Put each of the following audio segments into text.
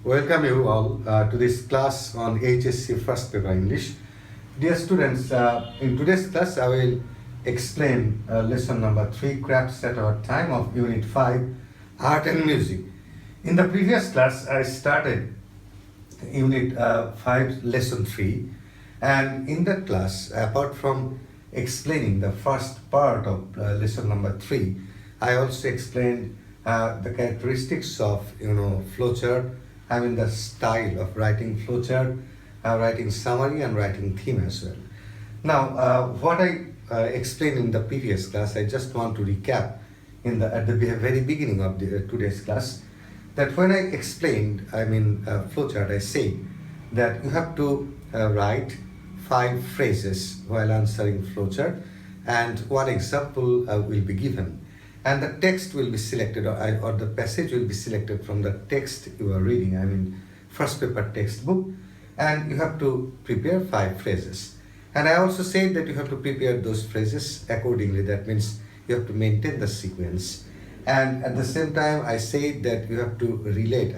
Welcome you all to this class on HSC First Paper English. Dear students, in today's class I will explain lesson number 3, Crafts at Our Time of Unit 5, Art and Music. In the previous class I started Unit 5, Lesson 3, and in that class, apart from explaining the first part of lesson number 3, I also explained the characteristics of flowchart, having the style of writing flowchart, writing summary and writing theme as well. Now, what I explained in the previous class, I just want to recap at the very beginning of today's class. That when I explained, flowchart, I say that you have to write 5 phrases while answering flowchart, and one example will be given. And the text will be selected, or the passage will be selected from the text you are reading, first paper textbook, and you have to prepare 5 phrases. And I also said that you have to prepare those phrases accordingly. That means you have to maintain the sequence. And at the same time, I said that you have to relate.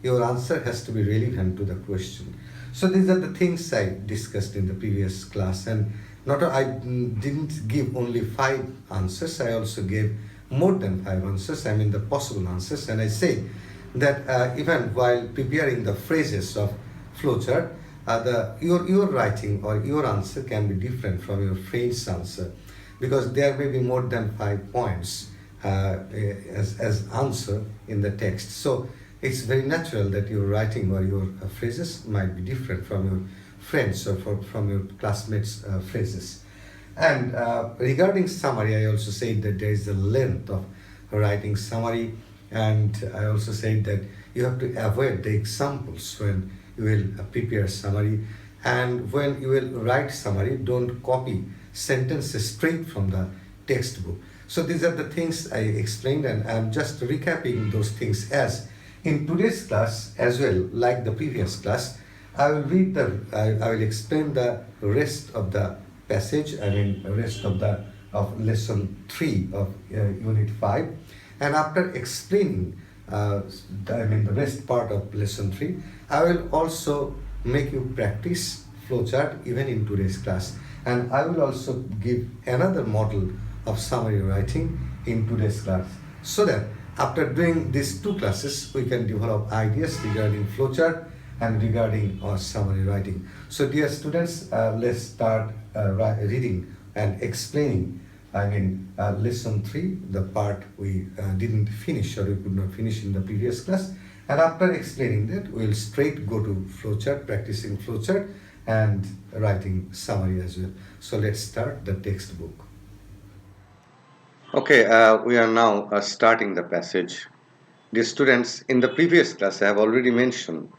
Your answer has to be relevant to the question. So these are the things I discussed in the previous class. And I didn't give only 5 answers. I also gave more than 5 answers. The possible answers. And I say that even while preparing the phrases of flowchart, your writing or your answer can be different from your friend's answer, because there may be more than 5 points as answer in the text. So it's very natural that your writing or your phrases might be different from your friends or from your classmates' phrases. And regarding summary, I also said that there is a length of writing summary, and I also said that you have to avoid the examples when you will prepare summary, and when you will write summary, don't copy sentences straight from the textbook. So these are the things I explained, and I'm just recapping those things as in today's class as well, like the previous class. I will explain the rest of the passage, rest of lesson 3 of unit 5. And after explaining the rest part of lesson 3, I will also make you practice flowchart even in today's class. And I will also give another model of summary writing in today's class, so that after doing these 2 classes, we can develop ideas regarding flowchart and regarding summary writing. So dear students, let's start reading and explaining lesson 3, the part we didn't finish or we could not finish in the previous class. And after explaining that, we'll straight go to flowchart, practicing flowchart and writing summary as well. So let's start the textbook. Okay, we are now starting the passage. Dear students, in the previous class I have already mentioned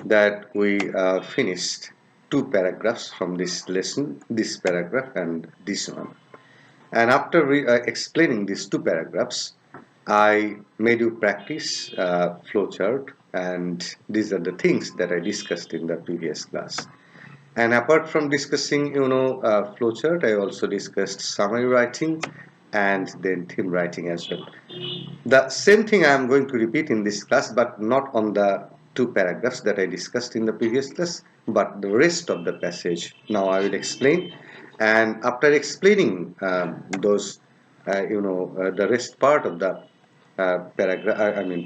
that we finished 2 paragraphs from this lesson, this paragraph and this one. And after explaining these 2 paragraphs, I made you practice flowchart, and these are the things that I discussed in the previous class. And apart from discussing, flowchart, I also discussed summary writing and then theme writing as well. The same thing I am going to repeat in this class, but not on the 2 paragraphs that I discussed in the previous class, but the rest of the passage. Now I will explain, and after explaining the rest part of the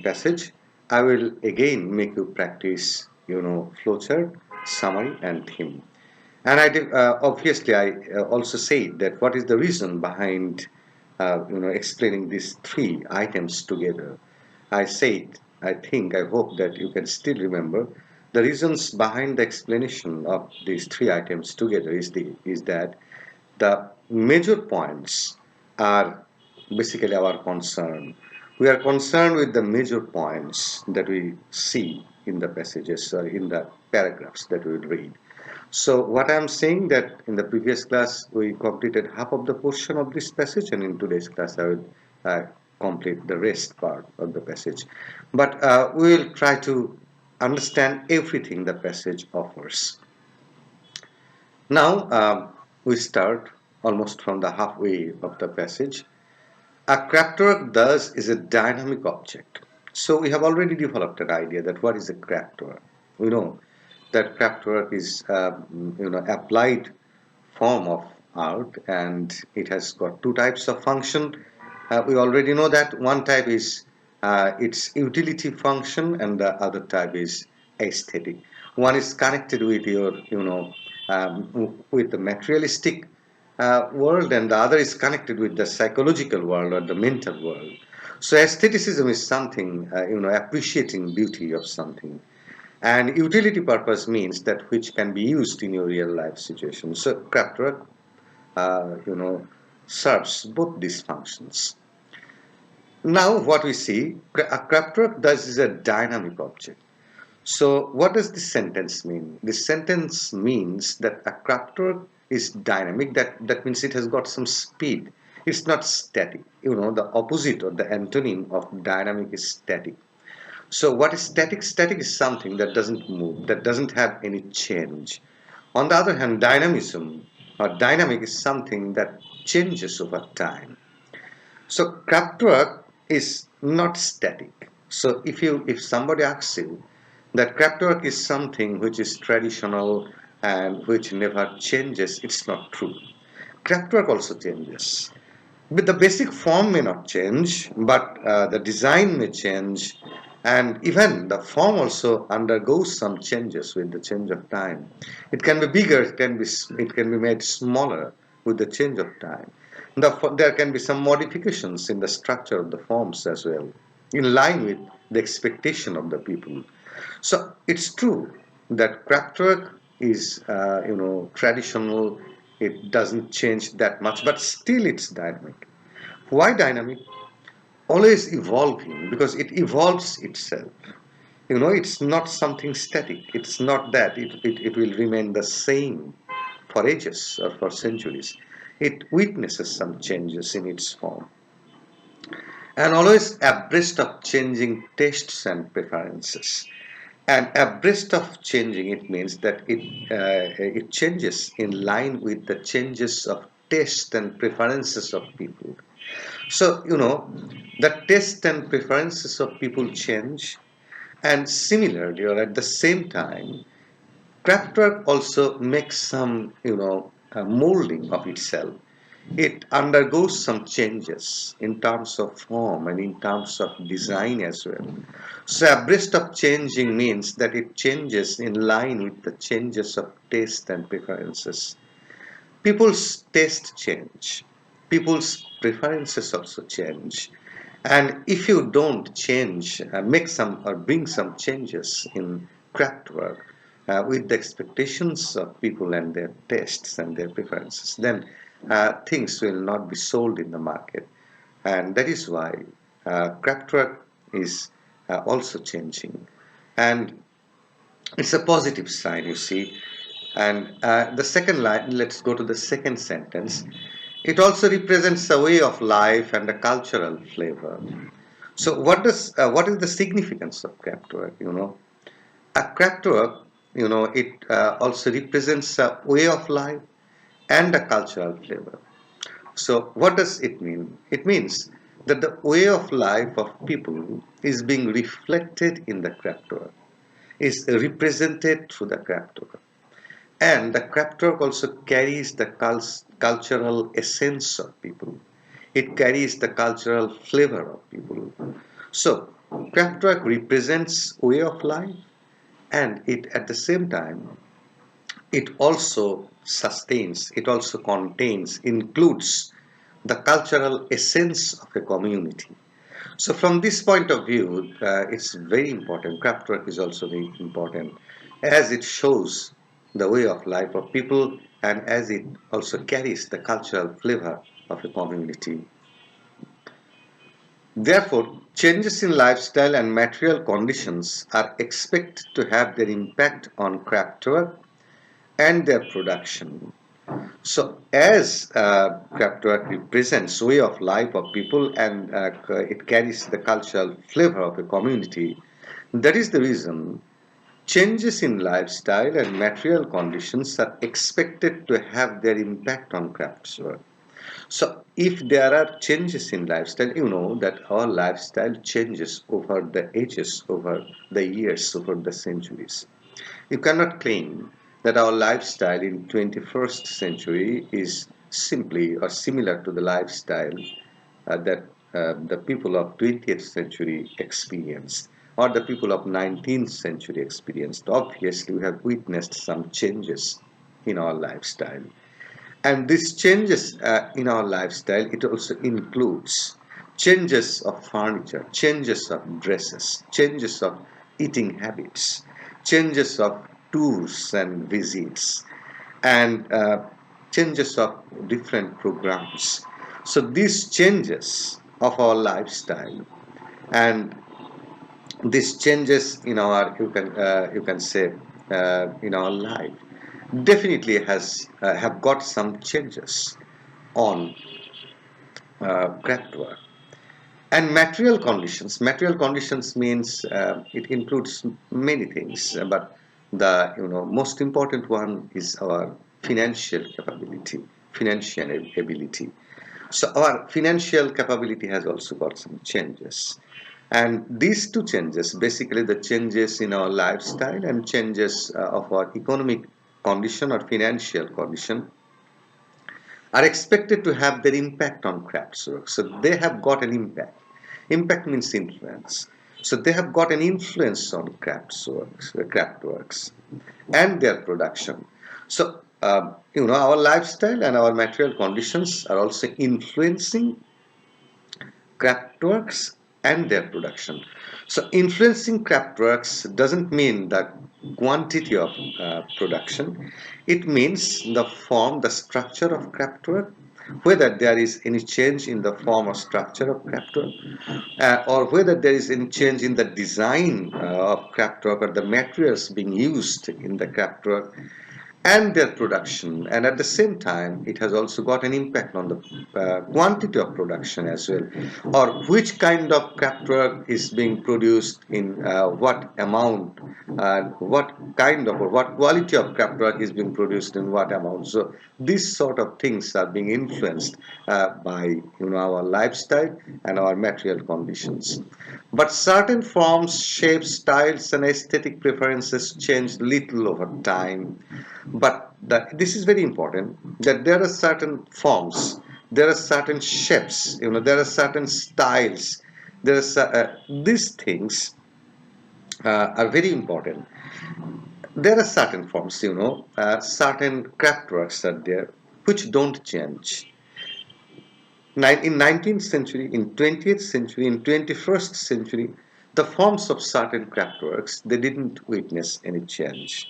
passage, I will again make you practice, flowchart, summary and theme. And obviously I also said that what is the reason behind explaining these 3 items together. I said, I hope that you can still remember the reasons behind the explanation of these 3 items together is that the major points are basically our concern. We are concerned with the major points that we see in the passages or in the paragraphs that we will read. So what I am saying that in the previous class we completed half of the portion of this passage, and in today's class I will complete the rest part of the passage. But we will try to understand everything the passage offers. Now we start almost from the halfway of the passage. A crafter thus is a dynamic object. So we have already developed an idea that what is a craft work. We know that craft work is applied form of art, and it has got two types of function. We already know that one type is its utility function, and the other type is aesthetic. One is connected with your with the materialistic world, and the other is connected with the psychological world or the mental world. So aestheticism is something appreciating beauty of something, and utility purpose means that which can be used in your real life situation. So craft work uh, you know, serves both these functions. Now, what we see, a craftwork does is a dynamic object. So, what does this sentence mean? This sentence means that a craftwork is dynamic. That means it has got some speed. It's not static. The opposite or the antonym of dynamic is static. So, what is static? Static is something that doesn't move, that doesn't have any change. On the other hand, dynamism or dynamic is something that changes over time. So craftwork is not static. So if somebody asks you that craftwork is something which is traditional and which never changes, it's not true. Craftwork also changes. But the basic form may not change, but the design may change, and even the form also undergoes some changes with the change of time. It can be bigger, it can be made smaller with the change of time. There can be some modifications in the structure of the forms as well, in line with the expectation of the people. So it's true that craftwork is, traditional. It doesn't change that much, but still it's dynamic. Why dynamic? Always evolving, because it evolves itself. It's not something static. It's not that it will remain the same for ages or for centuries. It witnesses some changes in its form, and always abreast of changing tastes and preferences. And abreast of changing, it means that it changes in line with the changes of taste and preferences of people. So, the taste and preferences of people change, and similarly, or at the same time, craftwork also makes some, molding of itself. It undergoes some changes in terms of form and in terms of design as well. So, abreast of changing means that it changes in line with the changes of taste and preferences. People's taste change, people's preferences also change, and if you don't change, make some or bring some changes in craft work with the expectations of people and their tastes and their preferences, then things will not be sold in the market. And that is why craft work is also changing, and it's a positive sign, you see. And the second line, let's go to the second sentence. It also represents a way of life and a cultural flavor. So, what is the significance of craft work? A craft work, it also represents a way of life and a cultural flavor. So, what does it mean? It means that the way of life of people is being reflected in the craft work, is represented through the craft work. And the craft work also carries the cultural essence of people. It carries the cultural flavor of people. So, craft work represents way of life, and it at the same time it also sustains, it also contains, includes the cultural essence of a community. So from this point of view, it's very important. Craft work is also very important, as it shows the way of life of people, and as it also carries the cultural flavor of a community. Therefore, changes in lifestyle and material conditions are expected to have their impact on craft work and their production. So, as craftwork represents way of life of people, and it carries the cultural flavor of a community, that is the reason changes in lifestyle and material conditions are expected to have their impact on craftswork. So if there are changes in lifestyle, you know that our lifestyle changes over the ages, over the years, over the centuries. You cannot claim that our lifestyle in 21st century is simply or similar to the lifestyle that the people of 20th century experienced or the people of 19th century experienced. Obviously, we have witnessed some changes in our lifestyle. And these changes in our lifestyle, it also includes changes of furniture, changes of dresses, changes of eating habits, changes of tours and visits, and changes of different programs. So these changes of our lifestyle and these changes in our, you can say, in our life definitely has have got some changes on craft work. And material conditions means it includes many things, but the most important one is our financial capability, financial ability. So our financial capability has also got some changes. And these two changes, basically the changes in our lifestyle and changes of our economic condition or financial condition, are expected to have their impact on crafts work. So they have got an impact. Impact means influence. So they have got an influence on craft works, and their production. So our lifestyle and our material conditions are also influencing craftworks and their production. So influencing craftworks doesn't mean the quantity of production. It means the form, the structure of craftwork, whether there is any change in the form or structure of craftwork, or whether there is any change in the design of craftwork or the materials being used in the craftwork and their production, and at the same time it has also got an impact on the quantity of production as well, or which kind of craftwork is being produced in what amount, what kind of or what quality of craftwork is being produced in what amount. So these sort of things are being influenced by our lifestyle and our material conditions. But certain forms, shapes, styles, and aesthetic preferences change little over time. But this is very important, that there are certain forms, there are certain shapes, there are certain styles. These things are very important. There are certain forms, certain craftworks are there which don't change. In 19th century, in 20th century, in 21st century, the forms of certain craftworks, they didn't witness any change.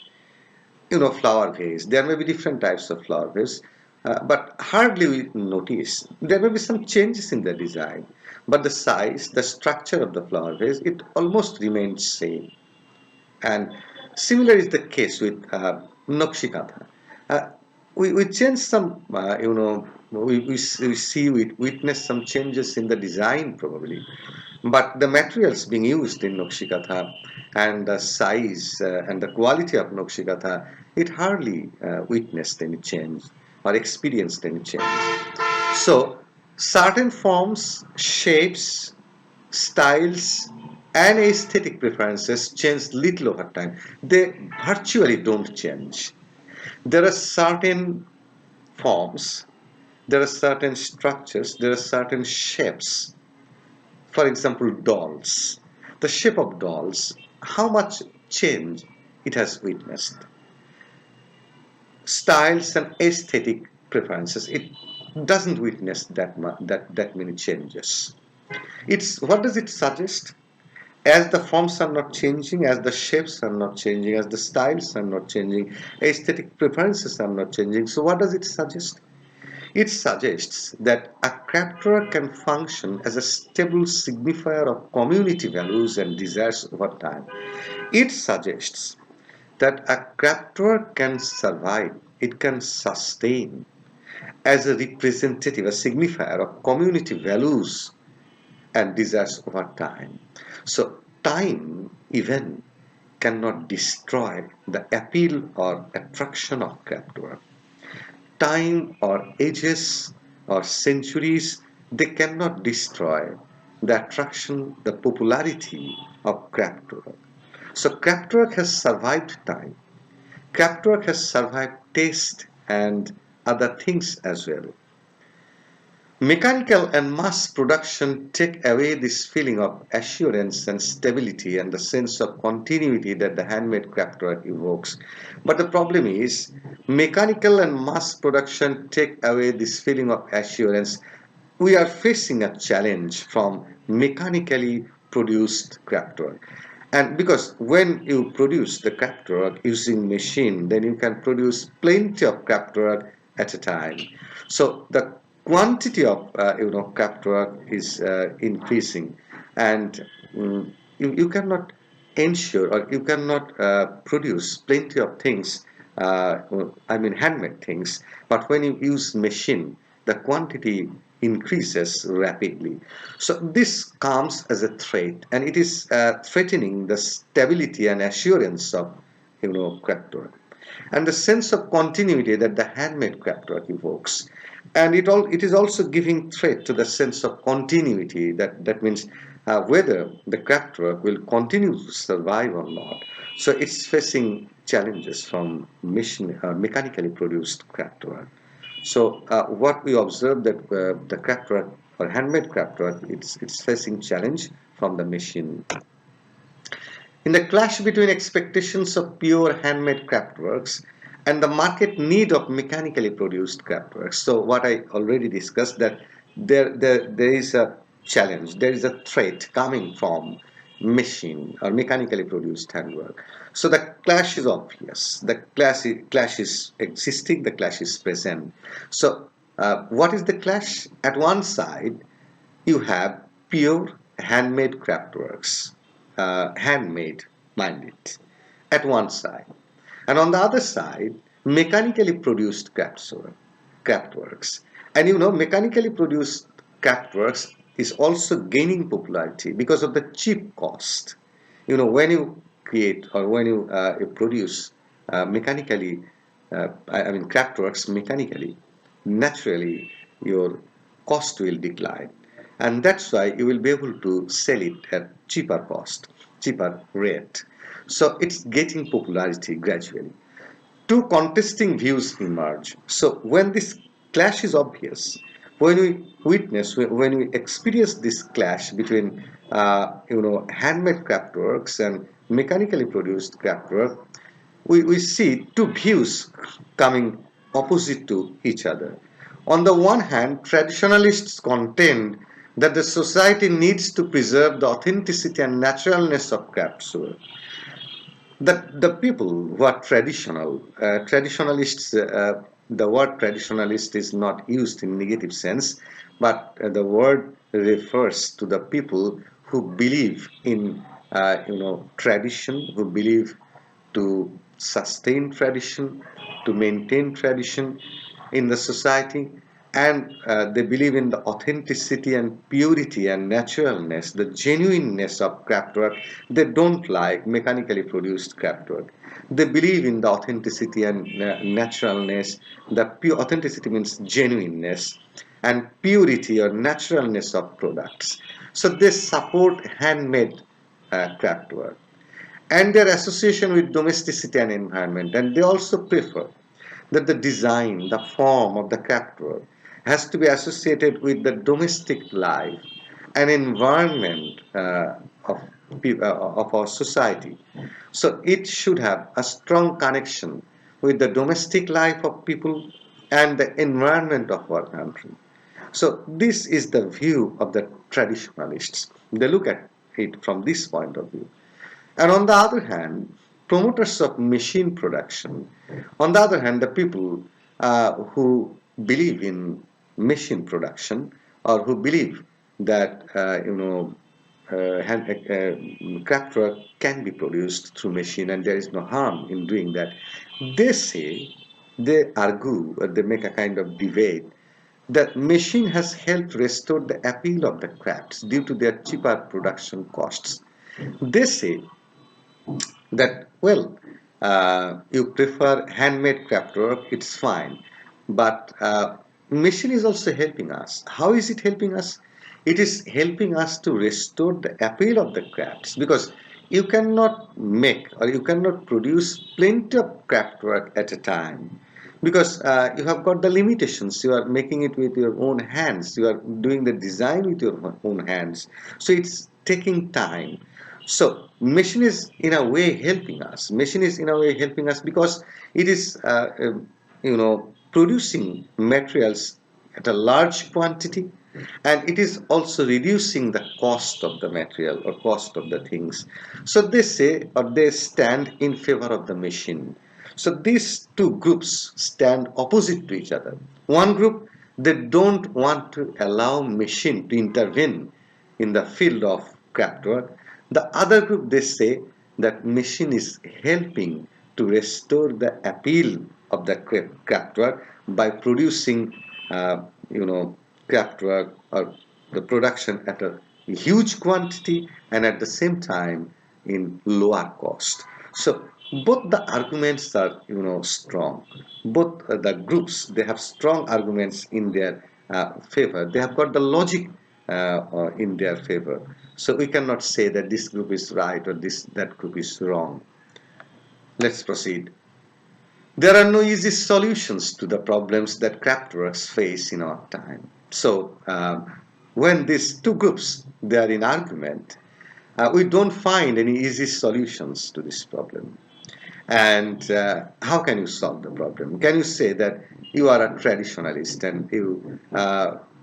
Flower vase. There may be different types of flower vase, but hardly we notice. There may be some changes in the design, but the size, the structure of the flower vase, it almost remains same. And similar is the case with Nakshikatha. Uh, we change some, we witness some changes in the design probably, but the materials being used in Nakshikatha and the size and the quality of Nakshikatha, it hardly witnessed any change or experienced any change. So, certain forms, shapes, styles, and aesthetic preferences change little over time. They virtually don't change. There are certain forms, there are certain structures, there are certain shapes. For example, dolls. The shape of dolls, how much change it has witnessed. Styles and aesthetic preferences, it doesn't witness that many changes. It's what does it suggest? As the forms are not changing, as the shapes are not changing, as the styles are not changing, aesthetic preferences are not changing. So what does it suggest? It suggests that a craftwork can function as a stable signifier of community values and desires over time. It suggests that a craftwork can survive, it can sustain as a representative, a signifier of community values and desires over time. So, time even cannot destroy the appeal or attraction of craftwork. Time or ages or centuries, they cannot destroy the attraction, the popularity of craftwork. So craftwork has survived time. Craftwork has survived taste and other things as well. Mechanical and mass production take away this feeling of assurance and stability and the sense of continuity that the handmade craftwork evokes. But the problem is, mechanical and mass production take away this feeling of assurance. We are facing a challenge from mechanically produced craftwork. And because when you produce the craftwork using machine, then you can produce plenty of craftwork at a time. So the quantity of craftwork is increasing, and you cannot ensure or you cannot produce plenty of things. I mean handmade things, but when you use machine, the quantity increases rapidly. So this comes as a threat, and it is threatening the stability and assurance of craftwork, and the sense of continuity that the handmade craftwork evokes. And it is also giving threat to the sense of continuity. That means whether the craftwork will continue to survive or not. So it's facing challenges from mechanically produced craftwork. So what we observe that the craftwork or handmade craftwork, it's facing challenge from the machine. In the clash between expectations of pure handmade craftworks and the market need of mechanically produced craftworks. So what I already discussed, that there is a challenge, there is a threat coming from machine or mechanically produced handwork. So the clash is obvious. The clash is existing. The clash is present. So what is the clash? At one side, you have pure handmade craftworks, handmade, mind it, at one side. And on the other side, mechanically produced craftworks. And mechanically produced craftworks is also gaining popularity because of the cheap cost. When you create or when you produce mechanically, I mean craftworks mechanically, naturally your cost will decline, and that's why you will be able to sell it at cheaper cost, cheaper rate. So it's getting popularity gradually. Two contesting views emerge. So when this clash is obvious, when we when we experience this clash between handmade craftworks and mechanically produced craftwork, we see two views coming opposite to each other. On the one hand, traditionalists contend that the society needs to preserve the authenticity and naturalness of craftswork. The people who are traditionalists, the word traditionalist is not used in negative sense, but the word refers to the people who believe in tradition, who believe to sustain tradition, to maintain tradition in the society, and they believe in the authenticity and purity and naturalness, the genuineness of craftwork. They don't like mechanically produced craftwork. They believe in the authenticity and naturalness. The pure authenticity means genuineness, and purity or naturalness of products. So they support handmade craftwork and their association with domesticity and environment. And they also prefer that the design, the form of the craftwork has to be associated with the domestic life and environment of our society. So it should have a strong connection with the domestic life of people and the environment of our country. So this is the view of the traditionalists. They look at it from this point of view. And on the other hand, promoters of machine production, on the other hand, the people who believe in machine production or who believe that craftwork can be produced through machine and there is no harm in doing that, they say, they argue, or they make a kind of debate that machine has helped restore the appeal of the crafts due to their cheaper production costs. They say that, well, you prefer handmade craftwork, it's fine, but machine is also helping us. How is it helping us? It is helping us to restore the appeal of the crafts, because you cannot make or you cannot produce plenty of craft work at a time, because you have got the limitations. You are making it with your own hands, you are doing the design with your own hands, so it's taking time. So machine is in a way helping us. Machine is in a way helping us because it is producing materials at a large quantity, and it is also reducing the cost of the material or cost of the things. So they say, or they stand in favor of the machine. So these two groups stand opposite to each other. One group, they don't want to allow machine to intervene in the field of craft work. The other group, they say that machine is helping to restore the appeal of the craft work by producing, uh, you know, craft work or the production at a huge quantity and at the same time in lower cost. So both the arguments are strong. Both the groups, they have strong arguments in their favor. They have got the logic in their favor. So we cannot say that this group is right or that group is wrong. Let's proceed. There are no easy solutions to the problems that craftworks face in our time. So when these two groups, they are in argument, we don't find any easy solutions to this problem. And how can you solve the problem? Can you say that you are a traditionalist and you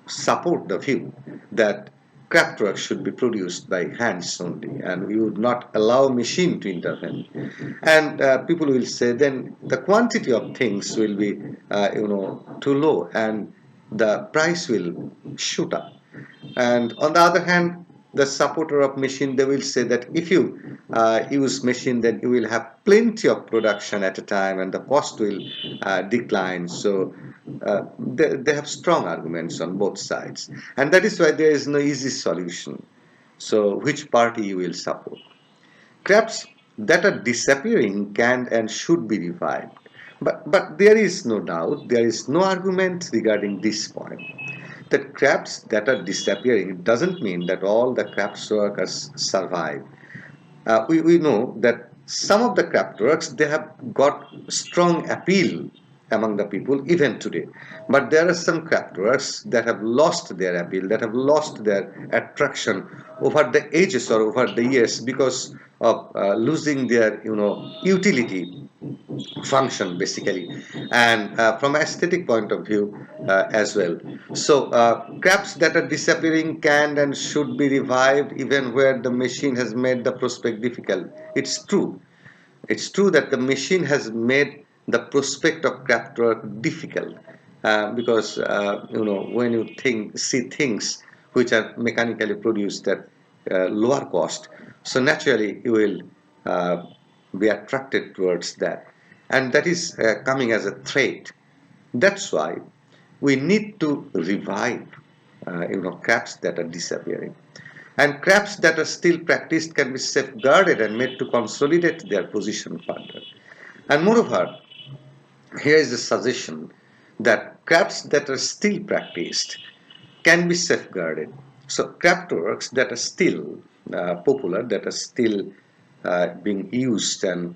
support the view that craftwork should be produced by hands only and you would not allow machine to intervene? And people will say then the quantity of things will be too low and the price will shoot up. And on the other hand, the supporter of machine, they will say that if you use machine, then you will have plenty of production at a time and the cost will decline. So they have strong arguments on both sides, and that is why there is no easy solution. So which party you will support? Crafts that are disappearing can and should be revived. But there is no doubt, there is no argument regarding this point. That crafts that are disappearing doesn't mean that all the crafts workers survive. We know that some of the craft works, they have got strong appeal among the people even today, but there are some craft works that have lost their appeal, that have lost their attraction over the ages or over the years because of losing their utility function basically, and from aesthetic point of view as well. So crafts that are disappearing can and should be revived even where the machine has made the prospect difficult. It's true that the machine has made the prospect of craft work difficult, because when you see things which are mechanically produced at lower cost, so naturally you will uh, be attracted towards that, and that is coming as a threat. That's why we need to revive crafts that are disappearing. And crafts that are still practiced can be safeguarded and made to consolidate their position further. And moreover, here is a suggestion that crafts that are still practiced can be safeguarded. So craft works that are still popular, that are still being used and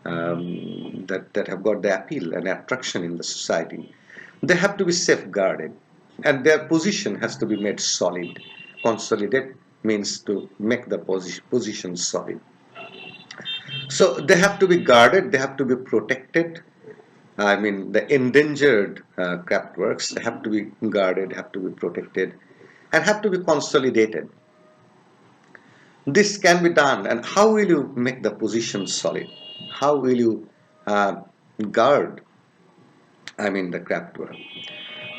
that have got the appeal and attraction in the society, they have to be safeguarded, and their position has to be made solid. Consolidate means to make the position solid. So they have to be guarded, they have to be protected. I mean, the endangered craft works have to be guarded, have to be protected, and have to be consolidated. This can be done, and how will you make the position solid? How will you uh, guard, the craft work?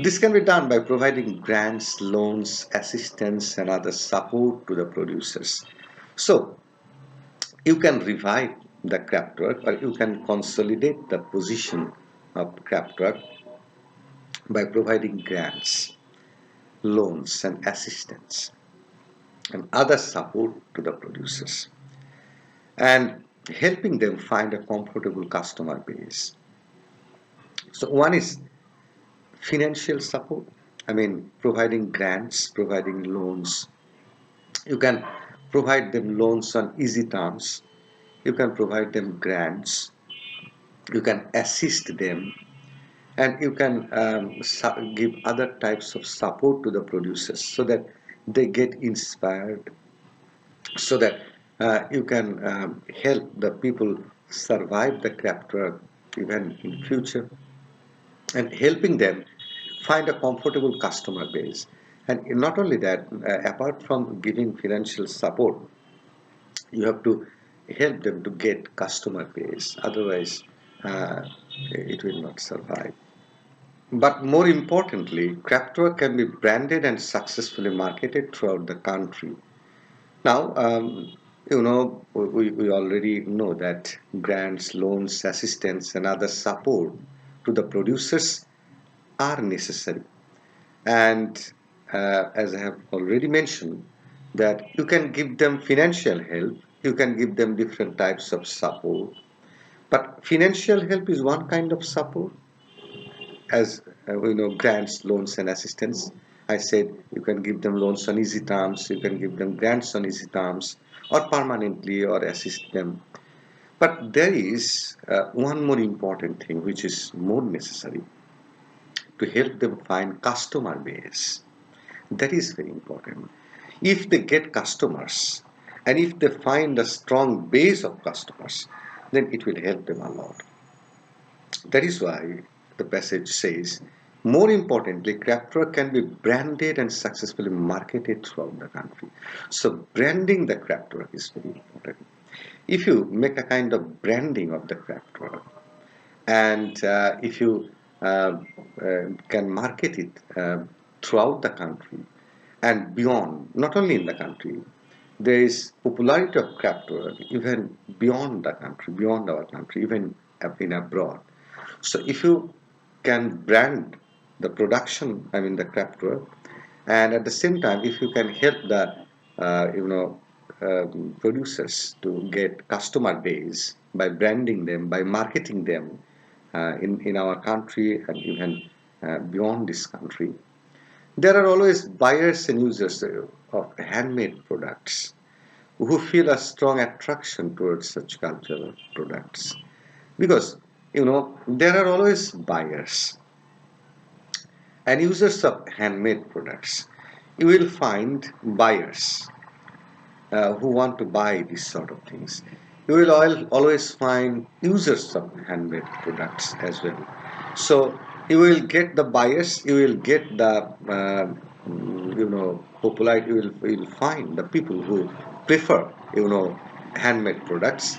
This can be done by providing grants, loans, assistance, and other support to the producers. So, you can revive the craft work or you can consolidate the position of craft work by providing grants, loans, and assistance and other support to the producers and helping them find a comfortable customer base. So, one is financial support. I mean, providing grants, providing loans. You can provide them loans on easy terms. You can provide them grants. You can assist them, and you can give other types of support to the producers so that they get inspired, so that you can help the people survive the craft work even in future, and helping them find a comfortable customer base. And not only that, apart from giving financial support, you have to help them to get customer base, otherwise uh, it will not survive. But more importantly, craft work can be branded and successfully marketed throughout the country. Now, we already know that grants, loans, assistance, and other support to the producers are necessary. And as I have already mentioned, that you can give them financial help, you can give them different types of support. But financial help is one kind of support, as we know, grants, loans, and assistance. I said you can give them loans on easy terms, you can give them grants on easy terms, or permanently, or assist them. But there is one more important thing which is more necessary, to help them find customer base. That is very important. If they get customers, and if they find a strong base of customers, then it will help them a lot. That is why the passage says, more importantly, craftwork can be branded and successfully marketed throughout the country. So branding the craftwork is very important. If you make a kind of branding of the craftwork, and if you can market it throughout the country and beyond, not only in the country, there is popularity of craftwork even beyond the country, beyond our country, even in abroad. So if you can brand the production, I mean the craftwork, and at the same time, if you can help the producers to get customer base by branding them, by marketing them in our country and even beyond this country, there are always buyers and users of handmade products who feel a strong attraction towards such cultural products, because there are always buyers and users of handmade products. You will find buyers who want to buy these sort of things. You will always find users of handmade products as well. So you will get the buyers, you will get the popular. You will find the people who prefer handmade products,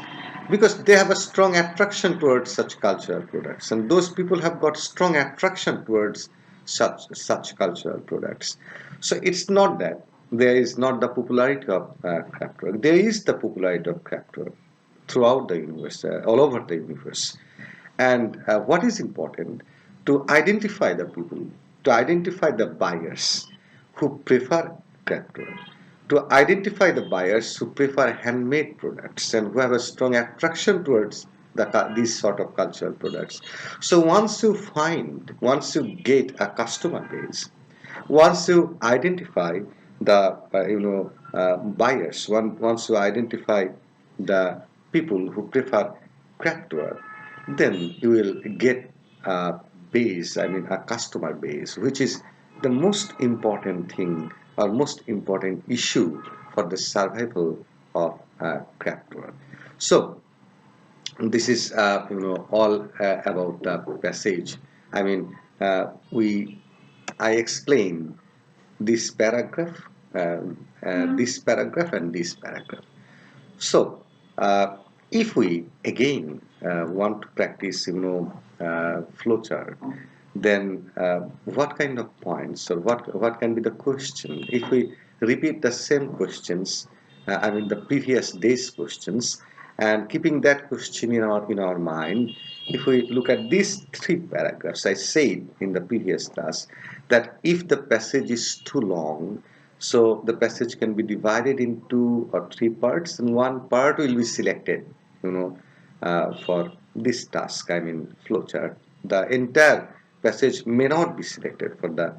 because they have a strong attraction towards such cultural products, and those people have got strong attraction towards such cultural products. So it's not that there is not the popularity of craft work. There is the popularity of craft work throughout the universe, all over the universe. And what is important, to identify the people, to identify the buyers who prefer craft work, to identify the buyers who prefer handmade products and who have a strong attraction towards these sort of cultural products. So once you get a customer base, once you identify the buyers, once you identify the people who prefer craft work, then you will get a base, I mean a customer base, which is the most important thing or most important issue for the survival of craft work. So this is all about the passage. I mean, we I explain this paragraph, this paragraph, and this paragraph. So, if we again want to practice, flowchart, then what kind of points, or what can be the question? If we repeat the same questions, I mean the previous day's questions, and keeping that question in our mind, if we look at these three paragraphs, I said in the previous class that if the passage is too long, so the passage can be divided into 2 or 3 parts, and one part will be selected, for this task. I mean flowchart. The entire passage may not be selected for the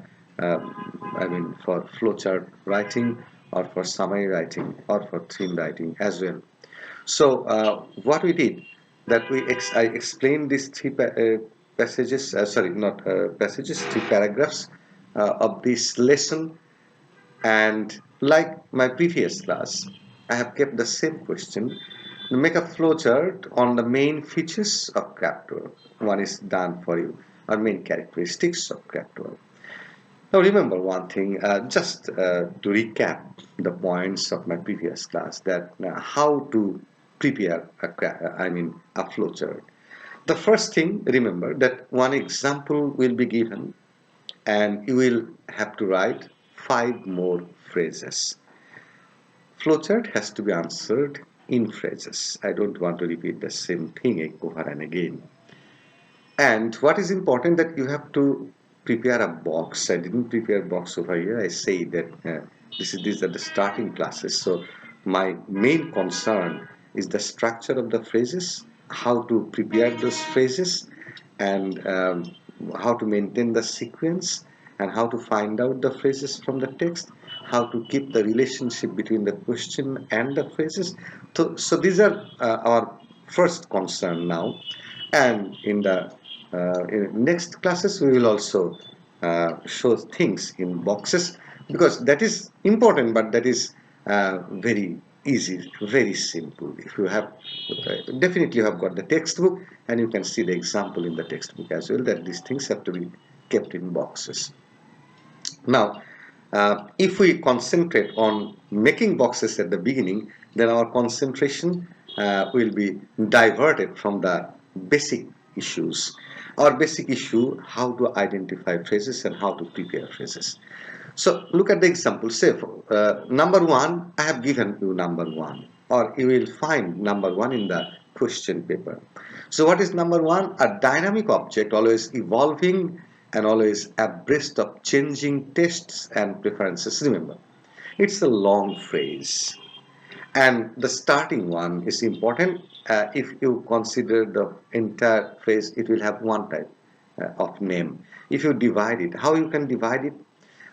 for flowchart writing or for summary writing or for theme writing as well. So what we did that I explained these passages, sorry, not passages, three paragraphs of this lesson, and like my previous class, I have kept the same question. Make a flowchart on the main features of Crafter. One is done for you, or main characteristics of Crafter. Now remember one thing, just to recap the points of my previous class, that how to prepare a flowchart. The first thing, remember that one example will be given and you will have to write 5 more phrases. Flowchart has to be answered in phrases. I don't want to repeat the same thing over and again. And what is important that you have to prepare a box. I didn't prepare a box over here. I say that these are the starting classes. So my main concern is the structure of the phrases, how to prepare those phrases, and how to maintain the sequence, and how to find out the phrases from the text, how to keep the relationship between the question and the phrases. So these are our first concern now. And in next classes we will also show things in boxes, because that is important, but that is very easy, very simple. If you have definitely you have got the textbook, and you can see the example in the textbook as well, that these things have to be kept in boxes. Now if we concentrate on making boxes at the beginning, then our concentration will be diverted from the basic issues. Our basic issue, how to identify phrases and how to prepare phrases. So look at the example. Say number one, I have given you number one, or you will find number one in the question paper. So what is number one? A dynamic object, always evolving and always abreast of changing tastes and preferences. Remember, it's a long phrase, and the starting one is important. If you consider the entire phrase, it will have one type of name. If you divide it, how you can divide it?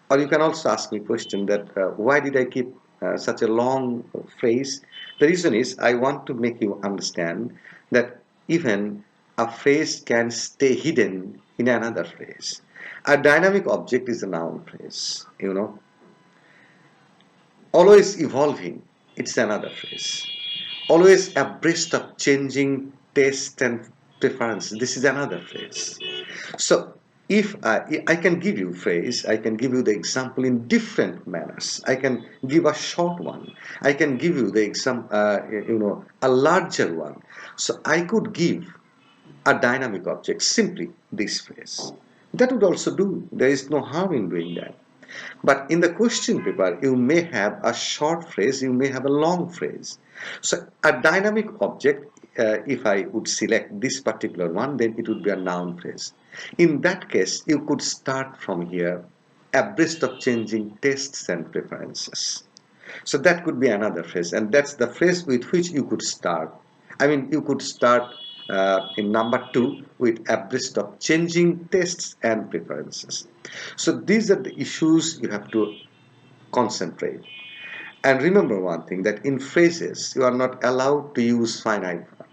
Or you can also ask me a question that why did I keep such a long phrase? The reason is I want to make you understand that even a phrase can stay hidden in another phrase. A dynamic object is a noun phrase, always evolving, it's another phrase. Always abreast of changing taste and preference, this is another phrase. So if I can give you phrase, I can give you the example in different manners. I can give a short one, I can give you the example, a larger one. So I could give a dynamic object simply this phrase. That would also do, there is no harm in doing that. But in the question paper, you may have a short phrase, you may have a long phrase. So a dynamic object, if I would select this particular one, then it would be a noun phrase. In that case, you could start from here, abreast of changing tastes and preferences. So that could be another phrase, and that's the phrase with which you could start. You could start in number two with abreast of changing tastes and preferences. So these are the issues you have to concentrate. And remember one thing, that in phrases you are not allowed to use finite verb.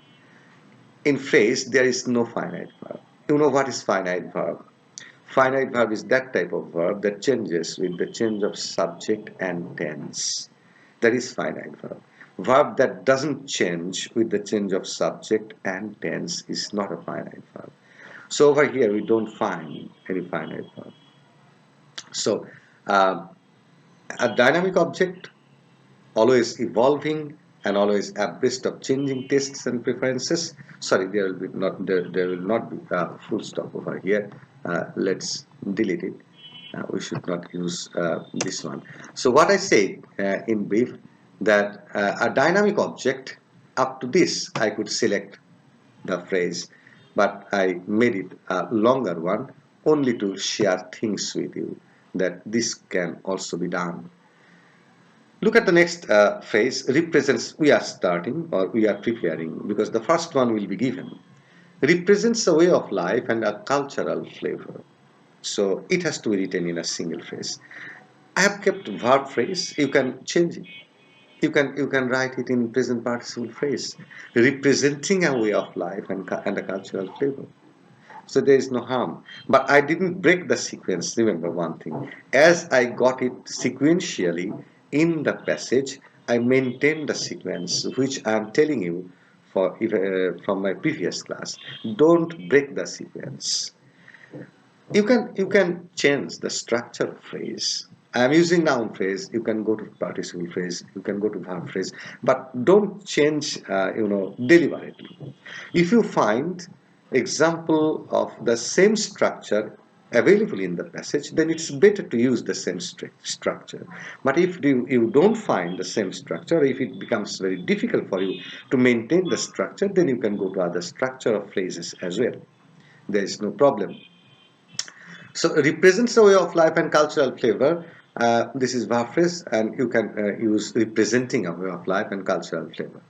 In phrase there is no finite verb. You know what is finite verb? Finite verb is that type of verb that changes with the change of subject and tense. That is finite verb. Verb that doesn't change with the change of subject and tense is not a finite verb. So over here we don't find any finite verb. So a dynamic object, always evolving and always abreast of changing tastes and preferences. Sorry, there will not be full stop over here. Let's delete it. We should not use this one. So what I say in brief, that a dynamic object, up to this I could select the phrase, but I made it a longer one only to share things with you, that this can also be done. Look at the next phrase, represents, we are starting or we are preparing, because the first one will be given. represents a way of life and a cultural flavor. So it has to be written in a single phrase. I have kept verb phrase. You can change it. You can write it in present participle phrase, representing a way of life and a cultural flavor. So there is no harm. But I didn't break the sequence. Remember one thing: as I got it sequentially in the passage, I maintained the sequence, which I am telling you from my previous class. Don't break the sequence. You can change the structure of phrase. I am using noun phrase. You can go to participle phrase. You can go to verb phrase, but don't change. Deliberately. If you find example of the same structure available in the passage, then it's better to use the same structure. But if you don't find the same structure, if it becomes very difficult for you to maintain the structure, then you can go to other structure of phrases as well. There is no problem. So represents a way of life and cultural flavor. This is verb phrase, and you can use representing a way of life and cultural flavor.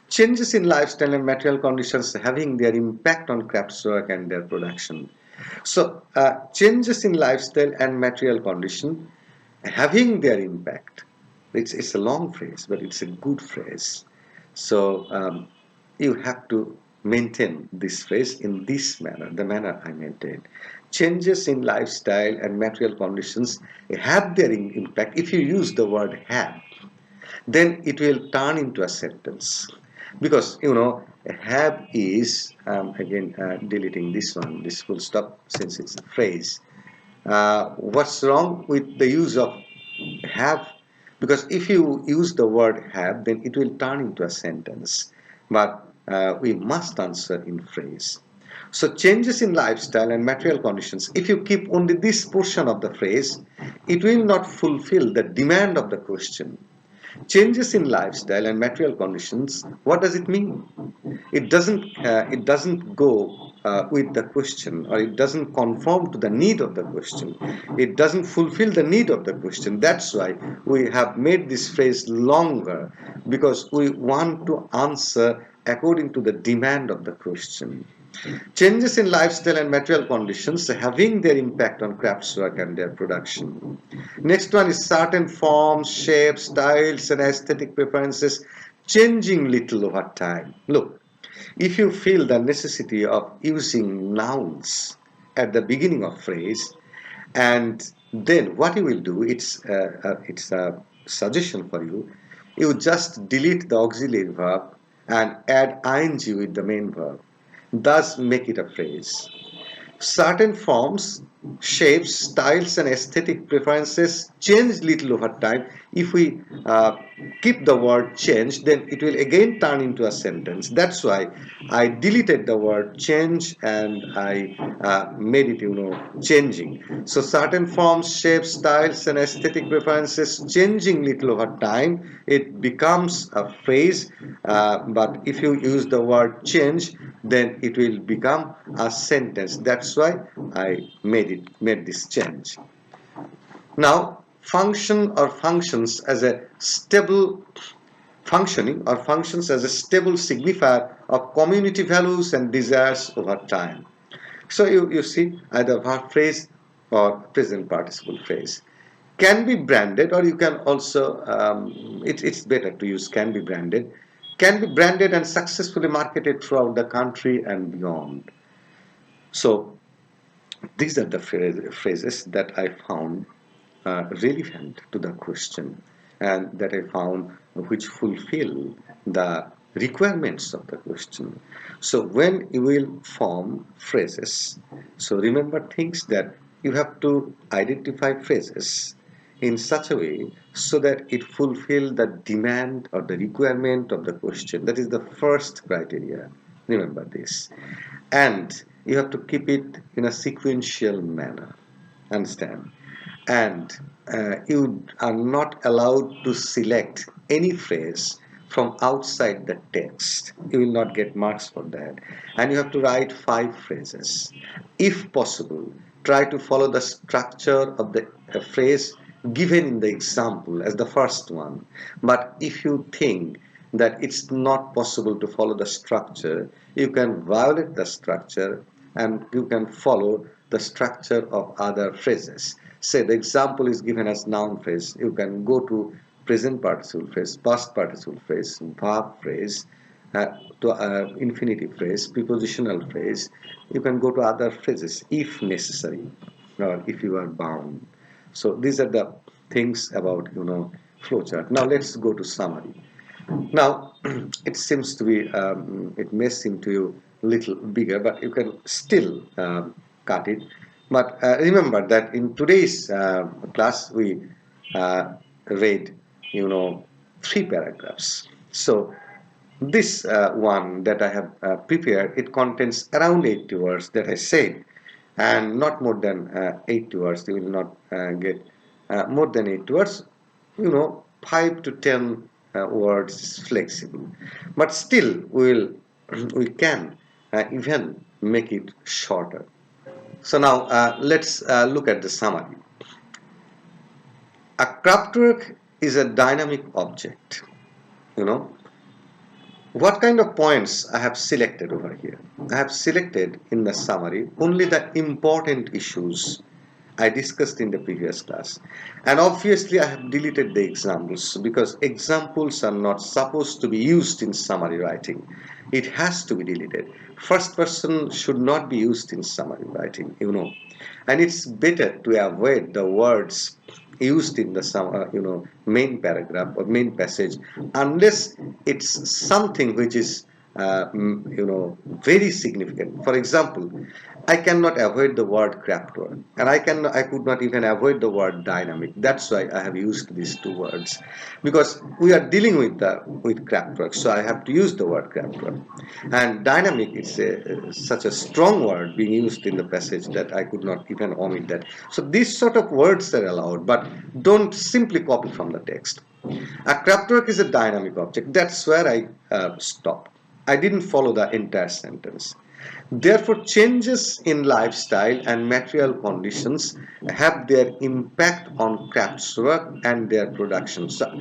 Changes in lifestyle and material conditions having their impact on craftswork and their production. So changes in lifestyle and material condition having their impact. It's a long phrase, but it's a good phrase. So you have to maintain this phrase in this manner, the manner I maintained. Changes in lifestyle and material conditions have their impact. If you use the word have, then it will turn into a sentence. Because, have is, again, deleting this full stop since it's a phrase. What's wrong with the use of have? Because if you use the word have, then it will turn into a sentence. But we must answer in phrase. So changes in lifestyle and material conditions, if you keep only this portion of the phrase, it will not fulfill the demand of the question. Changes in lifestyle and material conditions, what does it mean? It doesn't go with the question, or it doesn't conform to the need of the question. It doesn't fulfill the need of the question. That's why we have made this phrase longer, because we want to answer according to the demand of the question. Changes in lifestyle and material conditions having their impact on craftswork and their production. Next one is certain forms, shapes, styles, and aesthetic preferences changing little over time. Look, if you feel the necessity of using nouns at the beginning of phrase, and then what you will do, it's a suggestion for you. You just delete the auxiliary verb and add ing with the main verb. Thus make it a phrase. Certain forms, shapes, styles, and aesthetic preferences change little over time. If we keep the word change, then it will again turn into a sentence. That's why I deleted the word change and I made it, changing. So certain forms, shapes, styles, and aesthetic preferences changing little over time, it becomes a phrase. But if you use the word change, then it will become a sentence. That's why I made this change. Now, function or functions as a stable functioning or functions as a stable signifier of community values and desires over time. So you see either verb phrase or present participle phrase can be branded, or you can also it's better to use can be branded and successfully marketed throughout the country and beyond. So these are the phrases that I found relevant to the question, and that I found which fulfill the requirements of the question. So when you will form phrases, so remember things that you have to identify phrases in such a way so that it fulfill the demand or the requirement of the question. That is the first criteria. Remember this. And you have to keep it in a sequential manner. Understand? And you are not allowed to select any phrase from outside the text. You will not get marks for that. And you have to write 5 phrases. If possible, try to follow the structure of the phrase given in the example as the first one. But if you think that it's not possible to follow the structure. You can violate the structure and you can follow the structure of other phrases. Say the example is given as noun phrase. You can go to present participle phrase, past participle phrase, verb phrase, uh, to infinitive phrase, prepositional phrase. You can go to other phrases if necessary or if you are bound. So these are the things about flowchart. Now let's go to summary. Now, it seems to be, it may seem to you little bigger, but you can still cut it. But remember that in today's class, we uh, read, three paragraphs. So this one that I have prepared, it contains around 80 words that I said, and not more than 80 words. You will not get more than 80 words. 5 to 10 words is flexible, but still we can even make it shorter. So now let's look at the summary. A Kraftwerk is a dynamic object. You know, what kind of points I have selected over here? I have selected in the summary only the important issues I discussed in the previous class. And obviously I have deleted the examples because examples are not supposed to be used in summary writing. It has to be deleted. First person should not be used in summary writing. And it's better to avoid the words used in the main paragraph or main passage unless it's something which is very significant. For example, I cannot avoid the word Kraftwerk, and I could not even avoid the word dynamic. That's why I have used these two words, because we are dealing with Kraftwerk, so I have to use the word Kraftwerk. And dynamic is such a strong word being used in the passage that I could not even omit that. So these sort of words are allowed, but don't simply copy from the text. A Kraftwerk is a dynamic object. That's where I stop. I didn't follow the entire sentence. Therefore, changes in lifestyle and material conditions have their impact on craftswork and their production. So,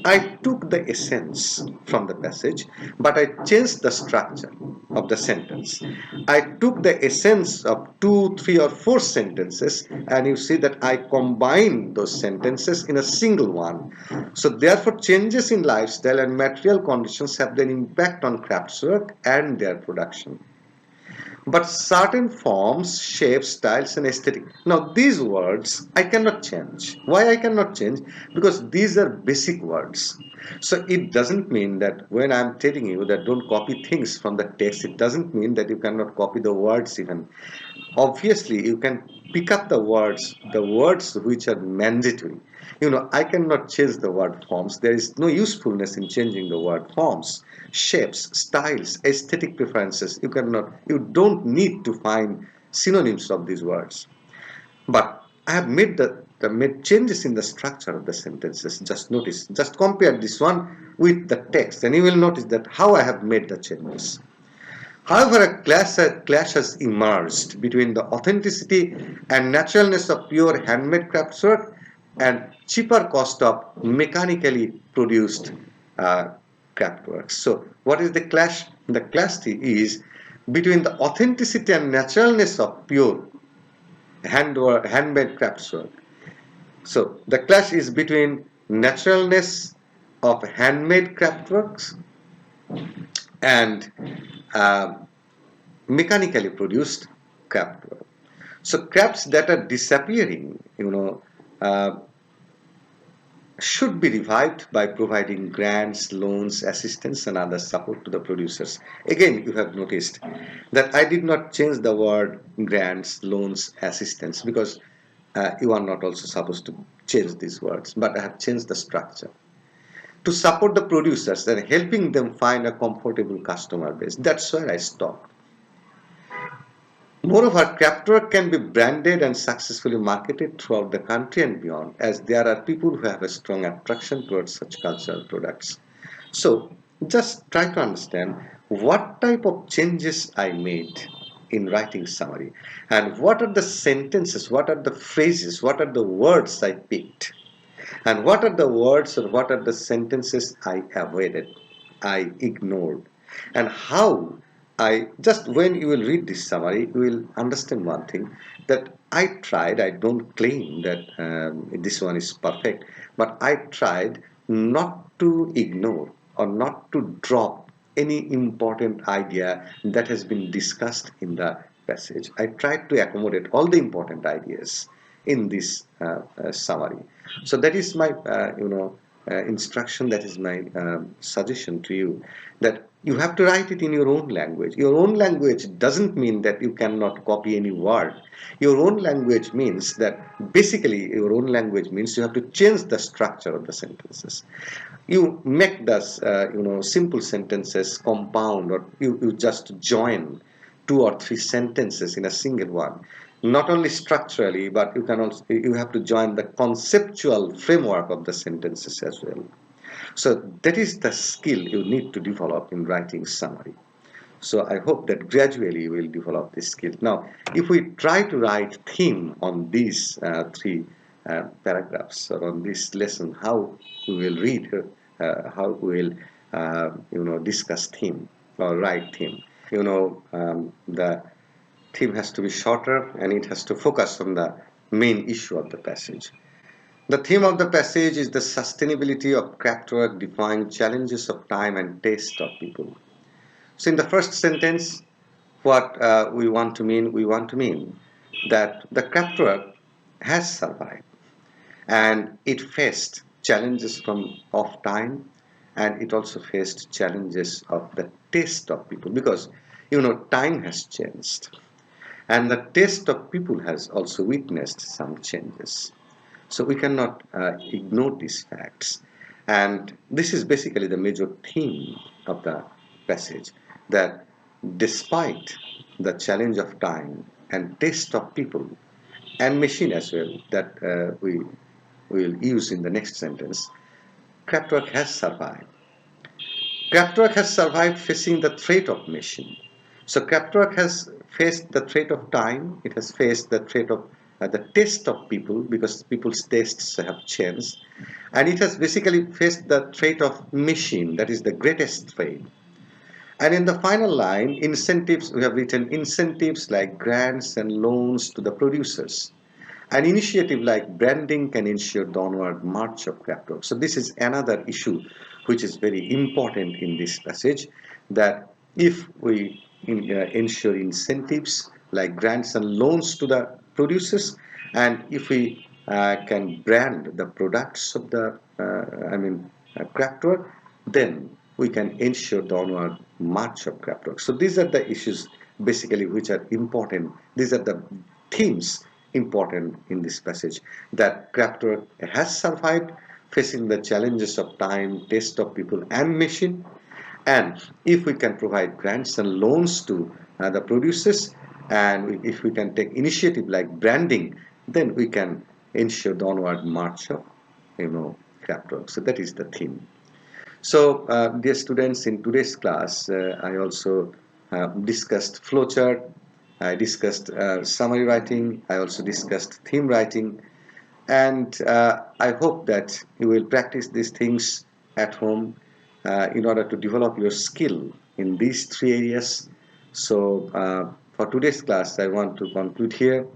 I took the essence from the passage, but I changed the structure of the sentence. I took the essence of 2, 3, or 4 sentences, and you see that I combined those sentences in a single one. So, therefore, changes in lifestyle and material conditions have their impact on craftswork and their production. But certain forms, shapes, styles, and aesthetic. Now, these words I cannot change. Why I cannot change? Because these are basic words. So it doesn't mean that when I'm telling you that don't copy things from the text, it doesn't mean that you cannot copy the words even. Obviously, you can pick up the words which are mandatory. I cannot change the word forms. There is no usefulness in changing the word forms, shapes, styles, aesthetic preferences. You don't need to find synonyms of these words. But I have made changes in the structure of the sentences. Just compare this one with the text, and you will notice that how I have made the changes. However, a clash has emerged between the authenticity and naturalness of pure handmade craftswork and cheaper cost of mechanically produced uh, craftworks. So, what is the clash? The clash is between the authenticity and naturalness of pure handmade craftswork. So, the clash is between naturalness of handmade craftworks and uh, mechanically produced craftwork. So crafts that are disappearing, uh, should be revived by providing grants, loans, assistance, and other support to the producers. Again, you have noticed that I did not change the word grants, loans, assistance because you are not also supposed to change these words, but I have changed the structure to support the producers and helping them find a comfortable customer base. That's where I stopped. Moreover, craftwork can be branded and successfully marketed throughout the country and beyond, as there are people who have a strong attraction towards such cultural products. So, just try to understand what type of changes I made in writing summary and what are the sentences, what are the phrases, what are the words I picked, and what are the words or what are the sentences I avoided. I ignored, and how I just when you will read this summary, you will understand one thing that I tried. I don't claim that this one is perfect, but I tried not to ignore or not to drop any important idea that has been discussed in the passage. I tried to accommodate all the important ideas in this summary. So that is my, instruction. That is my suggestion to you, that you have to write it in your own language. Your own language doesn't mean that you cannot copy any word. Your own language means that basically your own language means you have to change the structure of the sentences. You make those simple sentences compound, or you just join two or three sentences in a single one, not only structurally, but you have to join the conceptual framework of the sentences as well. So that is the skill you need to develop in writing summary. So I hope that gradually you will develop this skill. Now, if we try to write theme on these three paragraphs, or on this lesson, how we will read, how we will, discuss theme or write theme. The theme has to be shorter, and it has to focus on the main issue of the passage. The theme of the passage is the sustainability of craft work, defying challenges of time and taste of people. So, in the first sentence, what we want to mean that the craft work has survived, and it faced challenges of time, and it also faced challenges of the taste of people, because time has changed, and the taste of people has also witnessed some changes. So we cannot ignore these facts. And this is basically the major theme of the passage, that despite the challenge of time and taste of people and machine as well, that we will use in the next sentence, Kraftwerk has survived. Kraftwerk has survived facing the threat of machine. So Kraftwerk has faced the threat of time. It has faced the threat of the taste of people, because people's tastes have changed, and it has basically faced the threat of machine. That is the greatest threat. And in the final line, incentives, we have written incentives like grants and loans to the producers. An initiative like branding can ensure the onward march of Kraftwerk. So this is another issue which is very important in this passage, that if we ensure incentives like grants and loans to the producers, and if we can brand the products of the Kraftwerk, then we can ensure the onward march of Kraftwerk. So these are the issues basically which are important. These are the themes important in this passage, that Kraftwerk has survived facing the challenges of time, taste of people and machine, and if we can provide grants and loans to the producers, and if we can take initiative like branding, then we can ensure the onward march of Kraftwerk. So that is the theme. So, dear students, in today's class, I also discussed flowchart, I discussed summary writing, I also discussed theme writing, and I hope that you will practice these things at home in order to develop your skill in these three areas. So, for today's class, I want to conclude here,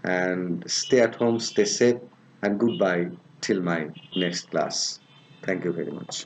and stay at home, stay safe, and goodbye till my next class. Thank you very much.